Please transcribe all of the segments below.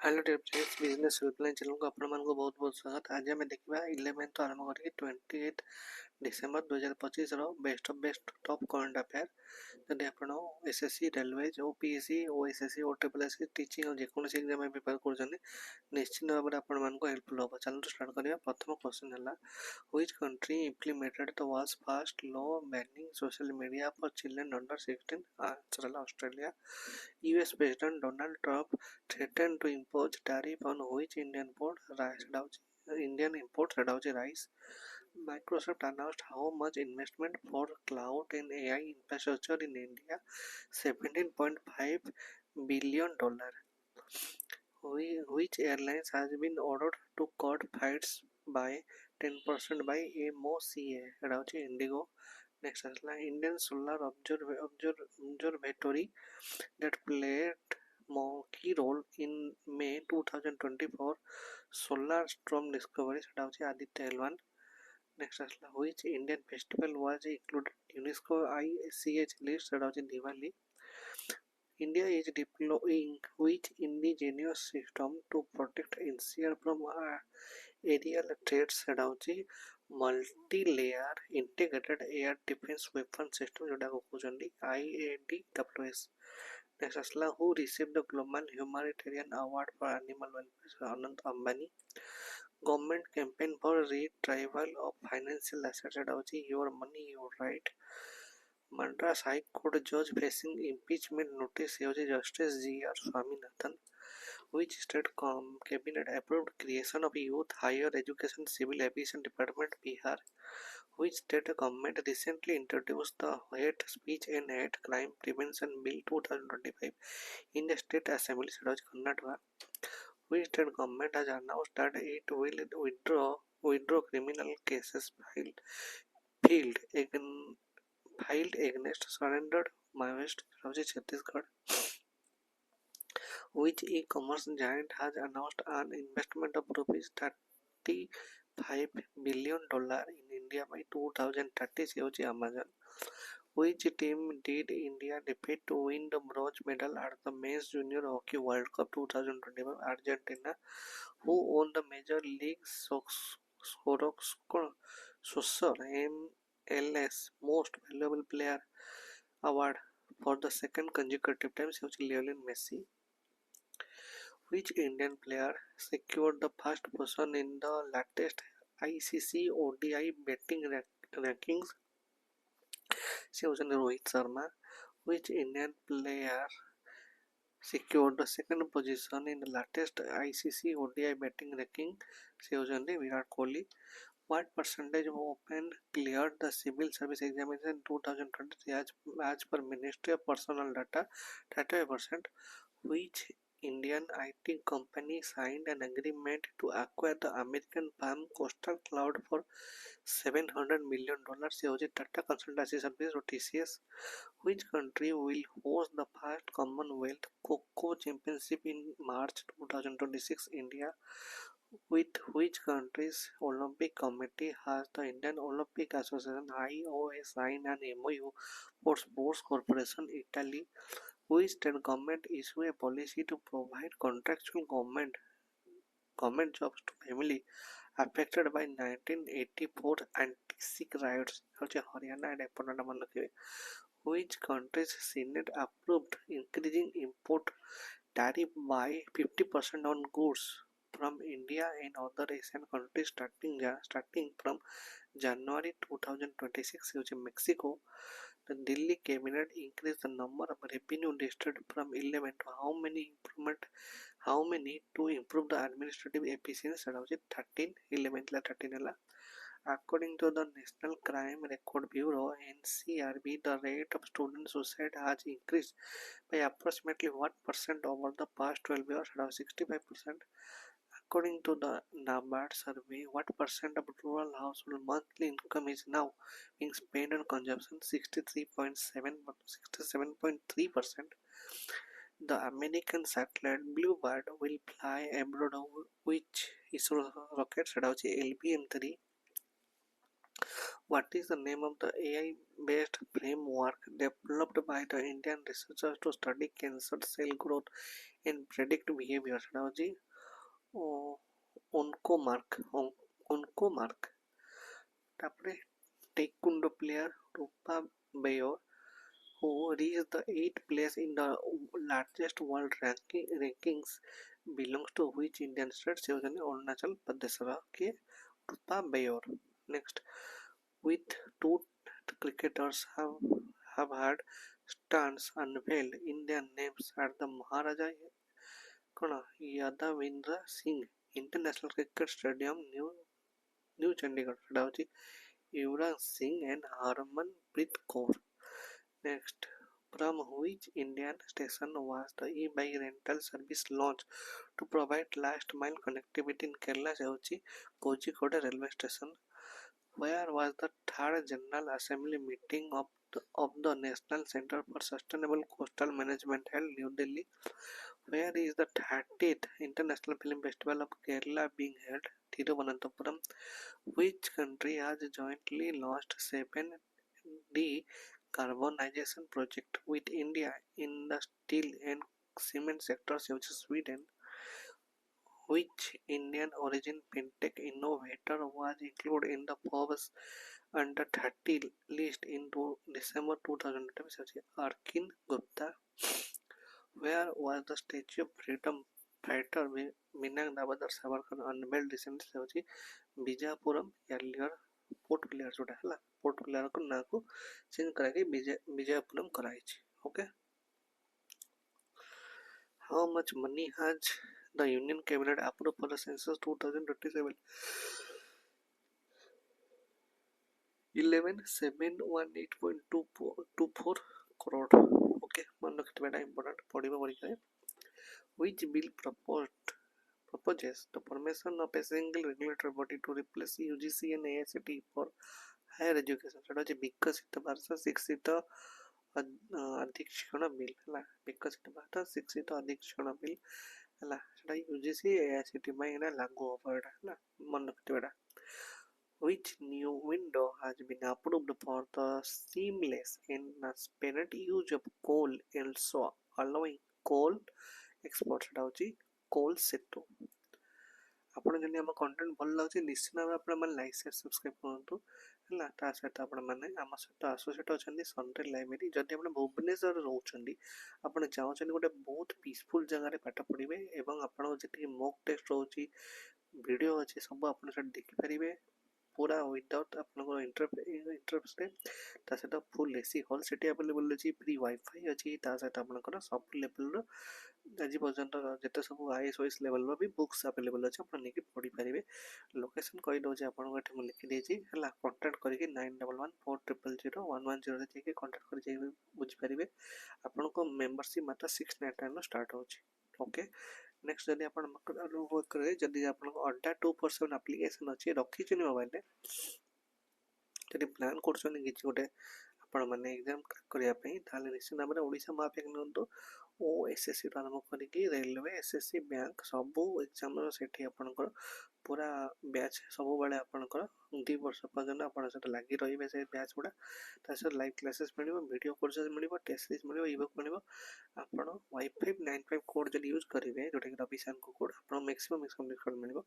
Hello dear friends, business helpline channel को आपण मानक बहुत बहुत स्वागत। आज आम देखा 11 आरंभ करके 28 December 2025 best of best top current affair. जदि आपण एसएससी रेलवेज ओपीएससी ओएसएससी ओट्रिपलएससी टीचिंग और जेकोसी एग्जाम में प्रिपेयर कर निश्चित भाव में आपण मानक हेल्पफुल हम। चलो स्टार्ट करिया। प्रथम क्वेश्चन है, which country implemented the world's first law banning social media for children under 16? Answer है Australia. US President Donald Trump threatened to impose tariff on which Indian imports rice. Microsoft announced how much investment for cloud and AI infrastructure in India, $17.5 billion. Which airlines has been ordered to cut flights by 10% by MOCA? Indigo. Next is Indian Solar Observatory that played a key role in May 2024 solar storm discovery. Aditya L1. Next is which Indian festival was included UNESCO ICH list? Diwali. India is deploying which indigenous system to protect NCR from aerial threats? Multi-layer integrated air defense weapon system IADWS. Next is who received the Global Humanitarian Award for Animal Welfare? Anand Ambani. Government campaign for retrieval of financial assets? Your money, your right. Madras High Court judge facing impeachment notice Justice G.R. Swaminathan. Which state cabinet approved creation of Youth Higher Education Civil Aviation Department? Bihar. Which state government recently introduced the Hate Speech and Hate Crime Prevention Bill 2025 in the State Assembly? Karnataka. Which state government has announced that it will withdraw criminal cases filed against surrendered Maoist? Chhattisgarh. Which e-commerce giant has announced an investment of rupees $35 billion in India by 2030? Amazon. Which team did India defeat to win the bronze medal at the Men's Junior Hockey World Cup 2025? Argentina. Who won the Major League Soccer MLS Most Valuable Player award for the second consecutive time? Lionel Messi. Which Indian player secured the first position in the latest ICC ODI betting rankings? Rohit Sharma. Which Indian player secured the second position in the latest ICC ODI betting ranking? Virat Kohli. What percentage of open cleared the civil service examination 2023 as per Ministry of Personal Data? 35%. Which Indian IT company signed an agreement to acquire the American Palm Coastal Cloud for $700 million? Tata Consultancy Service or TCS. Which country will host the first Commonwealth Kho Championship in March 2026? India. With which country's Olympic Committee has the Indian Olympic Association IOA signed an MOU for Sports Corporation? Italy. Which state government issued a policy to provide contractual government jobs to families affected by 1984 anti-Sikh riots? Haryana and Appalachia. Which country's Senate approved increasing import tariff by 50% on goods from India and other Asian countries starting from January 2026? Mexico. The Delhi cabinet increased the number of revenue districts from 11 to how many to improve the administrative efficiency? 13. 11 13. According to the National Crime Record Bureau NCRB, the rate of student suicide has increased by approximately what percent over the past 12 years? 65%. According to the NABARD survey, what percent of rural household monthly income is now being spent on consumption? 67.3%. The American satellite Bluebird will fly abroad which ISRO rocket? LBM-3. What is the name of the AI-based framework developed by the Indian researchers to study cancer cell growth and predict behavior? ସେଟା ହେଉଛି oncomark. ତାପରେ taekwondo player Rupa Bayo, who reached the 8th place in the largest world rankings, belongs to which Indian state? ସେ ହେଉଛନ୍ତି ଅରୁଣାଚଳ ପ୍ରଦେଶର କିଏ? Rupa Bayo. Next, with two cricketers have had stands unveiled in their names at the Maharaja Yadavendra Singh International Cricket Stadium, New Chandigarh. ସେଟା ହେଉଛି Yuvraj Singh and Harmanpreet Kaur. Next, from which Indian station was the e-bike rental service launched to provide last mile connectivity in Kerala? से होची Kozhikode railway station. Where was the third General Assembly meeting of the National Center for Sustainable Coastal Management held New Delhi? Where is the 30th International Film Festival of Kerala being held? Thiruvananthapuram. Which country has jointly launched 7D carbonization project with India in the steel and cement sectors? Sweden. Which Indian origin fintech innovator was included in the Forbes under 30 list in December 2020? Arkin Gupta. Where was the Statue of Freedom fighter Minang Dabadar Savarkar unveiled recently? Bijapuram. Earlier Port Blair जोटा है Port Blair को ना को change कराके बिजापुरम कराई छी. Okay. How much money has the Union Cabinet approved for the census 2027? 11,718.24 crore. Okay, मन रखते बेटा important पढ़िबा परीक्षा. Which bill proposes the formation of a single regulatory body to replace UGC and AICTE for higher education? सेटा जे विकसित भारत शिक्षित अधीक्षण bill है. विकसित भारत शिक्षित अधीक्षण बिल है. सेटा UGC AICTE में एना लागू होबा एटा है. मन रखते बेटा. Which new window has been approved for the seamless and transparent use of coal also allowing coal export? सेटा होची कोल सेतु. आपण जने हम कंटेंट भल लागछि निश्चित भाबे आपण मन लाइक शेयर सब्सक्राइब करंतु हला. ता सहित आपण माने हम सहित एसोसिएट अछंदी सेंट्रल लाइब्रेरी. जदि आपण भुवनेश्वर रहउछंदी आपण चाहउछंदी गोटे बहुत पीसफुल जगह रे पाठ पढिबे एवं आपण जेति मॉक टेस्ट रहउछि वीडियो अछि सब आपण से देखि परिबे पूरा विदाउट आपनको इंटरफेस रे. ता सहित फुल एसी हॉल सेटी अवेलेबल अछि. फ्री वाईफाई अछि. ता सहित आपनकर सब लेवल रो आज पर्यंत जेते सब आईएस लेवल रो भी बुक्स अवेलेबल अछि. आपण नेकी पढि परिबे. लोकेशन कहि दो जे आपनको एठी म लिखि देछि हला. कांटेक्ट करिके 9114000110 रे जेके कांटेक्ट करि जे बुझि परिबे. आपनको मेंबरशिप मात्र 699 नो स्टार्ट होछि. ओके. नेक्स्ट जदि आपण वर्क करे जदि आपनको अड्डा 2% एप्लीकेशन अछि रखि छनि मोबाइल रे जदि प्लान करछनि किछि गोटे आपण माने एग्जाम क्रैक करिया पई ताले निश्चित भाबरे ओडिसा माफिक नंतो OSSC आरंभ करिकी रेलवे SSC बैंक सब एग्जाम सेठी आपनकर पूरा बैच सब बेले आपनकर 2 वर्ष पर्यंत आपण सेटा लागि रहिबे. से बैच गुडा तासे लाइव क्लासेस मिलिबो, वीडियो कोर्सेस मिलिबो, टेस्ट सीरीज मिलिबो, ईबुक मिलिबो. आपण वाईफाई 95 कोड जदि यूज करिवे जोटा कि रविशान को कोड आपण मैक्सिमम डिस्काउंट मिलिबो.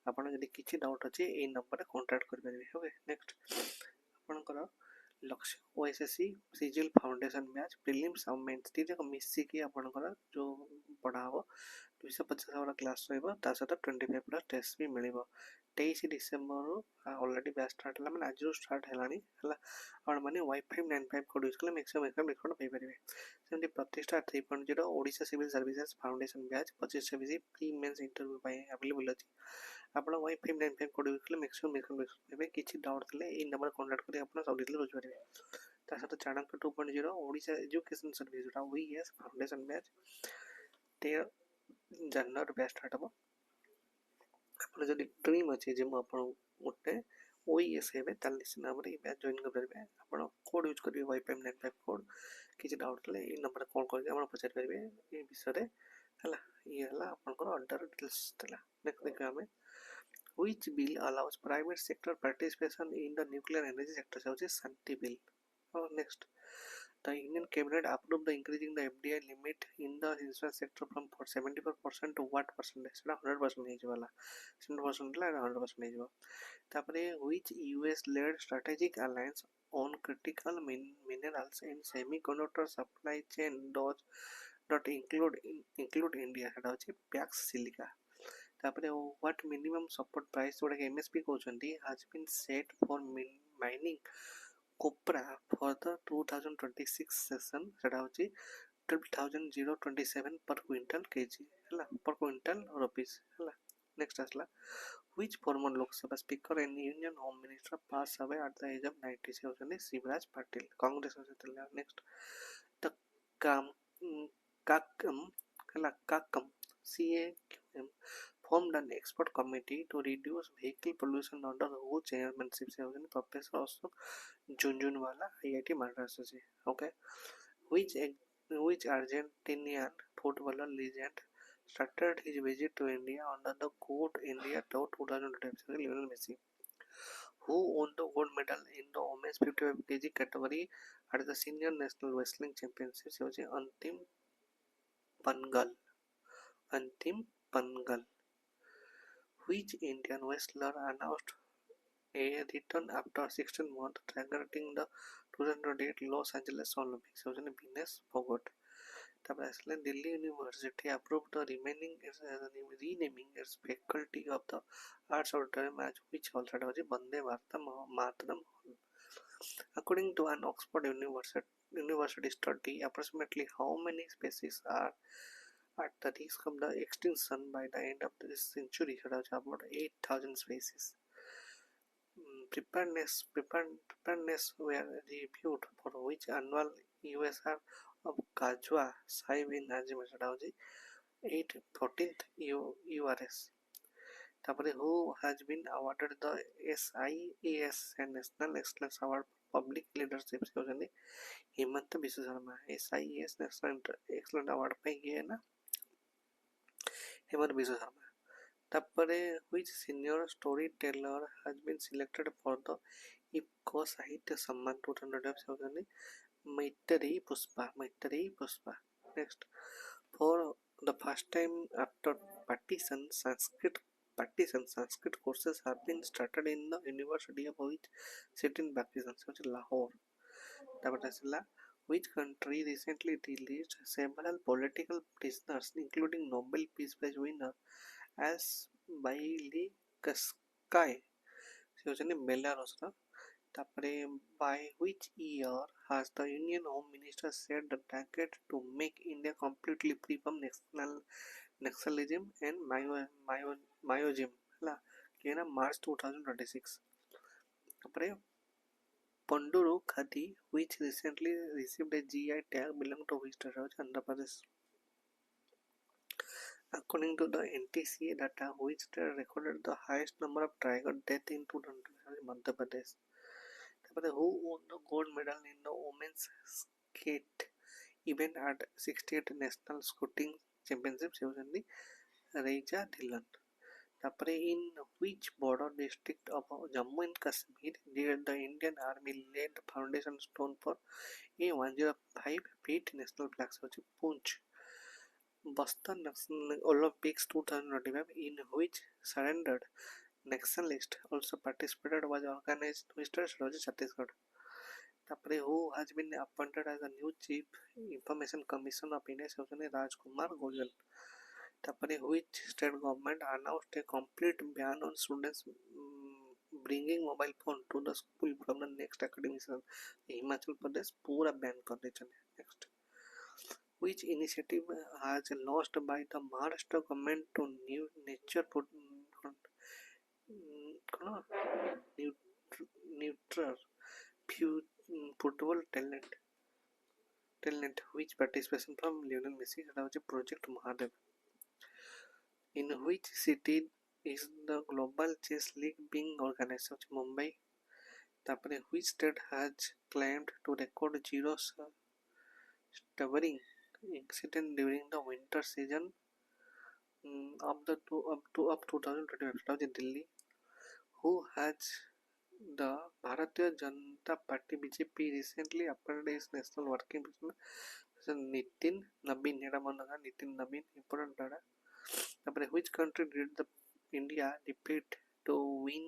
आपण जदि किछि डाउट अछि ए नंबर रे कांटेक्ट करि परिबे. ओके. नेक्स्ट आपनकर लक्ष्य OSSC सिजिल फाउंडेशन बैच प्रीलिम्स और मेंस ती जक मिसी की आपनकर जो पढाबो 250 वाला क्लास रहबो. ता सहित 25 प्लस टेस्ट भी मिलिबो. 23 डिसेंबर ऑलरेडी बैच स्टार्ट हला माने आज स्टार्ट हलानी हला. और माने वाईफाई 95 कोड यूज करले मैक्सिमम डिस्काउंट पाई परिबे. सेमति Pratishtha 3.0 Odisha civil services foundation batch 25 pre mains interview पाई अवेलेबल अछि. आपण वाईफाई 95 कोड यूज करले मैक्सिमम डिस्काउंट पाइबे. किछि डाउट थले ए नंबर कांटेक्ट करी आपण सब डिटेल बुझ परिबे. ता सहित चाणक्य 2.0 ओडिशा एजुकेशन सर्विस जोटा OES फाउंडेशन बैच 13 जनवरी बैच स्टार्ट हो. आपण जदि ड्रीम अछि जे म आपण ओटे OES हेबे ताले निश्चित भाबरे ए बैच जॉइन कर परिबे. आपण कोड यूज करिवे वाईफाई 95 कोड. किछि डाउट थले ए नंबर कॉल करके आपण पचार परिबे ए विषय रे हला. ये हला आपनकर ऑर्डर डिटेल्स तला. नेक्स्ट देखा हमें which bill allows private sector participation in the nuclear energy sector se hochi Shanti bill. Next, the Indian cabinet approved the increasing the FDI limit in the insurance sector from 74% to what percentage ସେଟା 100% ହେଇଯିବାଲା 100% ହେଲା 100% ହେଇଯିବ ତାପରେ which US led strategic alliance on critical minerals and semiconductor supply chain does not include India ସେଟା ହେଉଛି PAX Silica ତାପରେ what minimum support price ଯୋଉଟାକି MSP କହୁଛନ୍ତି has been set for mining copra for the 2026 session ସେଟା ହେଉଛି 12,027 per quintal kg ହେଲା per quintal rupees ହେଲା next ଆସିଲା which former Lok Sabha speaker and Union Home Minister passed away at the age of 90 ସେ ହେଉଛନ୍ତି ଶିବରାଜ ପାଟିଲ କଂଗ୍ରେସ ଥିଲା next the CACM ହେଲା CACM CAQM formed an expert committee to reduce vehicle pollution under whose chairmanship se houseni Professor Ashok Junjunwala IIT Madras আছে okay which Argentinian footballer legend started his visit to India under the Good India Tour 2025 Lionel Messi who won the gold medal in the women's 55 kg category at the senior national wrestling championship se hochi Antim Pangal which Indian wrestler announced a return after 16 months targeting the 2008 Los Angeles Olympics se hochi Venus Pogott তারপরে আসলে Delhi university approved the renaming its faculty of the arts auditorium as which hall সেটা হচ্ছে বন্দে মাতরম hall according to an Oxford University study approximately how many species are at the risk of the extinction by the end of this century সেটা হচ্ছে about 8,000 species preparedness were reviewed for which annual USR of Kajwa Sahib in Najim সেটা হচ্ছে 14th URS তারপরে who has been awarded the SIES and National Excellence Award for Public Leadership से होଛନ୍ତି Hemant Biswa Sharma SIES National Excellence Award ପାଇଁ କିଏ ନା हेमंत बिश्व शर्मा ତାପରେ which senior storyteller has been selected for the IPCO ସାହିତ୍ୟ ସମ୍ମାନ 2012 ସେ ହେଉଛନ୍ତି Maitreyi Pushpa next for the first time after partition Sanskrit courses have been started in the University of which city in Pakistan which is Lahore তারপরে আসলে which country recently released several political prisoners including Nobel Peace Prize winner as Bailey Kaskai ସେ ହେଉଛନ୍ତି ବେଲାରୁସର ତାପରେ by which year has the Union Home Minister set the target to make India completely free from nationalism and myojim ହେଲା କିଏ ନା March 2026 ତାପରେ Panduru Khadi which recently received a GI tag belong to which state of Andhra Pradesh according to the NTCA data which state recorded the highest number of tiger deaths in 2020 Madhya Pradesh who won the gold medal in the women's skate event at 68th National Scouting Championship se housandi Reija Dhillon tapare in which border district of Jammu and Kashmir did the Indian Army laid the foundation stone for a 105 feet national flag se hochi Poonch Boston National Olympics 2025 in which surrendered nationalist also participated was organized Mr. Shiraji Chhattisgarh. Tapare who has been appointed as the new Chief Information Commission of India Sojani Rajkumar Goyal. Tapare which state government announced a complete ban on students bringing mobile phone to the school from the next academic season. Himachal Pradesh पूरा ban कर देते हैं. Next. Which initiative has launched by the Maharashtra government to new nature neutral football talent which participation from Lionel Messi সেটা হচ্ছে Project Mahadev in which city is the global chess league being organized হচ্ছে Mumbai তারপরে which state has claimed to record zero stubborn incident during the winter season of 2025 সেটা হচ্ছে Delhi who has the Bharatiya Janata Party BJP recently appointed his national working president Nitin Nabin. এটা মনে রাখা Nitin Nabin important data. তারপরে which country did the India defeat to win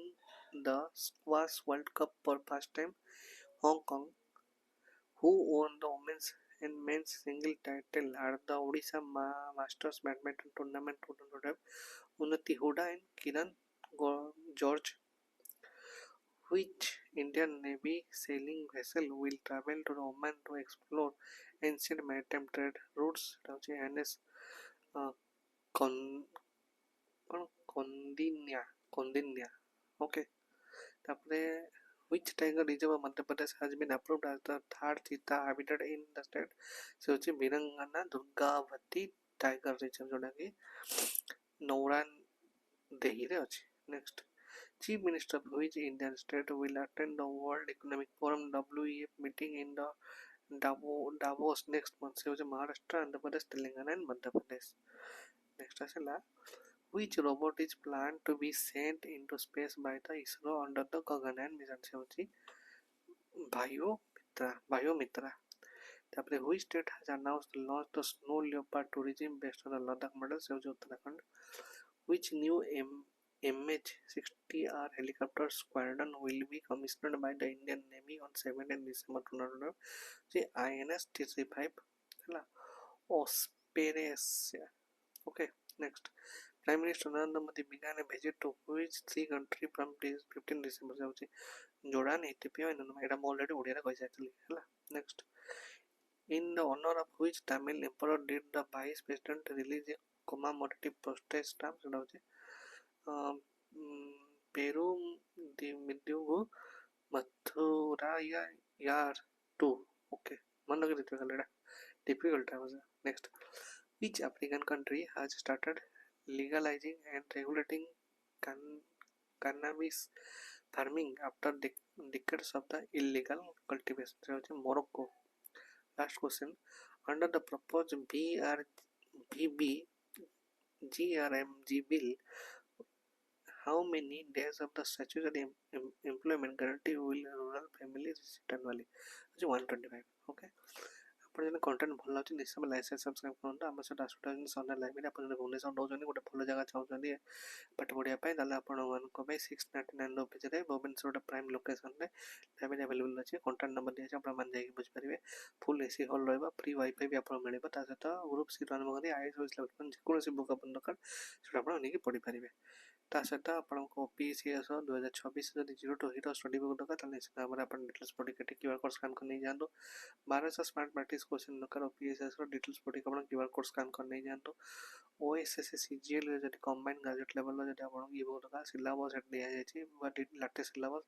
the squash World Cup for first time? Hong Kong. Who won the women's and men's single title at the Odisha Masters Badminton Tournament 2005? Unnati Huda and Kiran George. Which Indian Navy sailing vessel will travel to Oman to explore ancient maritime trade routes? NS Kondinya. Okay. তারপরে which tiger reserve of Madhya Pradesh has been approved as the third cheetah habitat in the state? সে হচ্ছে বীরাঙ্গনা Durgavati tiger reserve যেটাকি নৌরান দেহিরে আছে। Next Chief Minister of which Indian state will attend the World Economic Forum WEF meeting in the Davos next month? সে হচ্ছে Maharashtra, Andhra Pradesh, Telangana and Madhya Pradesh. Next আসলে which robot is planned to be sent into space by the ISRO under the Gaganyaan mission? সে হচ্ছে Biomitra. তারপরে which state has announced the launch of snow leopard tourism based on the Ladakh model? সে হচ্ছে Uttarakhand. Which new MH-60R helicopter squadron will be commissioned by the Indian Navy on 17 December 2012? The INS TC5 ହେଲା Osprey. Okay, next. Prime Minister Narendra Modi began a visit to which three country from 15 December? ସେ ହେଉଛି Jordan, Ethiopia and ଏଇଟା ମୁଁ already ଓଡ଼ିଆରେ କହିସାରିଥିଲି ହେଲା. Next. In the honor of which Tamil emperor did the vice president release a commemorative postage stamp? ସେଟା ହେଉଛି Perumidugu Mathurayar 2. Okay, ମନେ ରଖିଦେଇଥିବେ ଖାଲି ଏଇଟା difficult was. Next, which African country has started legalizing and regulating cannabis farming after decades of the illegal cultivation? ସେ ହେଉଛି Morocco. Last question, under the proposed GRMG bill, how many days of the statutory employment guarantee will rural families receive annually? 125. Okay. ଆପଣ ଯଦି content ଭଲ ଲାଗୁଛି ନିଶ୍ଚୟ like subscribe କରନ୍ତୁ। ଆମ ସହିତ ଆସୁଛନ୍ତି ସନ୍ଧ୍ୟା ଲାଇବ୍ରେରୀ। ଆପଣ ଯଦି ଭୁବନେଶ୍ୱର ରହୁଛନ୍ତି ଗୋଟେ ଭଲ ଜାଗା ଚାହୁଁଛନ୍ତି ପାଠ ପଢ଼ିବା ପାଇଁ, ତାହେଲେ ଆପଣମାନଙ୍କ ପାଇଁ 699 ଅଫିସରେ ଭୁବନେଶ୍ୱର ଗୋଟେ ପ୍ରାଇମ୍ ଲୋକେସନରେ ଲାଇବ୍ରେରୀ ଆଭେଲେବୁଲ୍ ଅଛି। କଣ୍ଟାକ୍ଟ ନମ୍ବର ଦିଆଯାଇଛି, ଆପଣମାନେ ଯାଇକି ବୁଝିପାରିବେ। ଫୁଲ୍ AC ହଲ୍ ରହିବ, ଫ୍ରି ୱାଇଫାଇ ବି ଆପଣଙ୍କୁ ମିଳିବ। ତା ସହିତ ଗ୍ରୁପ୍ ସିଟ୍ ଆରମ୍ଭ କରି IAS ଯେକୌଣସି ବୁକ୍ ଆପଣ ଦରକାର ସେଇଟା ଆପଣ ନେଇକି ପଢ଼ିପାରିବେ। ତା ସହିତ ଆପଣଙ୍କୁ OPSC 2026 ଯଦି 0 to Hero ଷ୍ଟଡି ବୁକ୍ ଦରକାର ତାହେଲେ ନିଶ୍ଚିତ ଭାବରେ ଆପଣ ଡିଟେଲ୍ସ ପଢ଼ିକି QR କୋଡ଼ ସ୍କାନ୍ କରି ନେଇଯାଆନ୍ତୁ। 1200 ସ୍ମାର୍ଟ ପ୍ରାକ୍ଟିସ୍ କୋଶ୍ଚିନ୍ ଦରକାର OPSCର ଡିଟେଲ୍ସ ପଢ଼ିକି ଆପଣ QR କୋଡ଼ ସ୍କାନ୍ କରି ନେଇଯାଆନ୍ତୁ। OSSC CGL ଯଦି କମ୍ବାଇନ୍ ଗ୍ରାଜୁଏଟ୍ ଲେଭେଲର ଯଦି ଆପଣଙ୍କୁ ଇ ବୁକ୍ ଦରକାର ସିଲାବସ୍ ସେଠି ଦିଆଯାଇଛି ବା ଲାଟେଷ୍ଟ ସିଲାବସ୍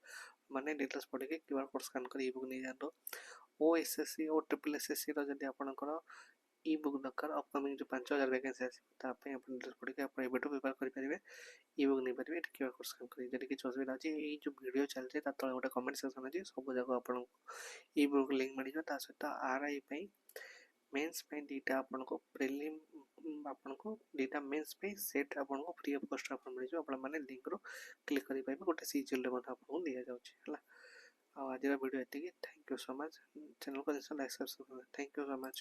ମାନେ ଡିଟେଲ୍ସ ପଢ଼ିକି QR କୋଡ଼ ସ୍କାନ୍ କରି ଇ ବୁକ୍ ନେଇଯାଆନ୍ତୁ। OSSC ଓ SSSCର ଯଦି ଆପଣଙ୍କର ଇ ବୁକ୍ ଦରକାର ଅପକମିଂ ଯେଉଁ 5000 ଭ୍ୟାକେନ୍ସି ଆସିବ ତା ପାଇଁ ଆପଣ ଡିଟେଲ୍ସ ପଢ଼ିକି ଆପଣ ଏବେଠୁ ପ୍ରିପେୟାର କରିପାରିବେ। ଇ ବୁକ୍ ନେଇପାରିବେ। ଏଠି QR କୋଡ଼ ସ୍କାନ୍ କରି ଯଦି କିଛି ଅସୁବିଧା ଅଛି ଏଇ ଯେଉଁ ଭିଡ଼ିଓ ଚାଲିଛି ତା ତଳେ ଗୋଟେ କମେଣ୍ଟ ସେକ୍ସନ୍ ଅଛି, ସବୁ ଯାକ ଆପଣଙ୍କୁ ଇ ବୁକ୍ ଲିଙ୍କ୍ ମିଳିଯିବ। ତା ସହିତ RI ପାଇଁ ମେନ୍ସ ପାଇଁ ଦୁଇଟା ଆପଣଙ୍କୁ ପ୍ରିଲିମ୍ ଆପଣଙ୍କୁ ଦୁଇଟା ମେନ୍ସ ପାଇଁ ସେଟ୍ ଆପଣଙ୍କୁ ଫ୍ରି ଅଫ୍ କଷ୍ଟ ଆପଣ ମିଳିଯିବ। ଆପଣମାନେ ଲିଙ୍କରୁ କ୍ଲିକ୍ କରିପାରିବେ। ଗୋଟେ CGLରେ ମଧ୍ୟ ଆପଣଙ୍କୁ ଦିଆଯାଉଛି ହେଲା। ଆଉ ଆଜିର ଭିଡ଼ିଓ ଏତିକି। Thank you so much. ଚ୍ୟାନେଲକୁ ନିଶ୍ଚୟ ଲାଇକ୍ ସବସ୍କ୍ରାଇବ୍ କରନ୍ତୁ। Thank you so much.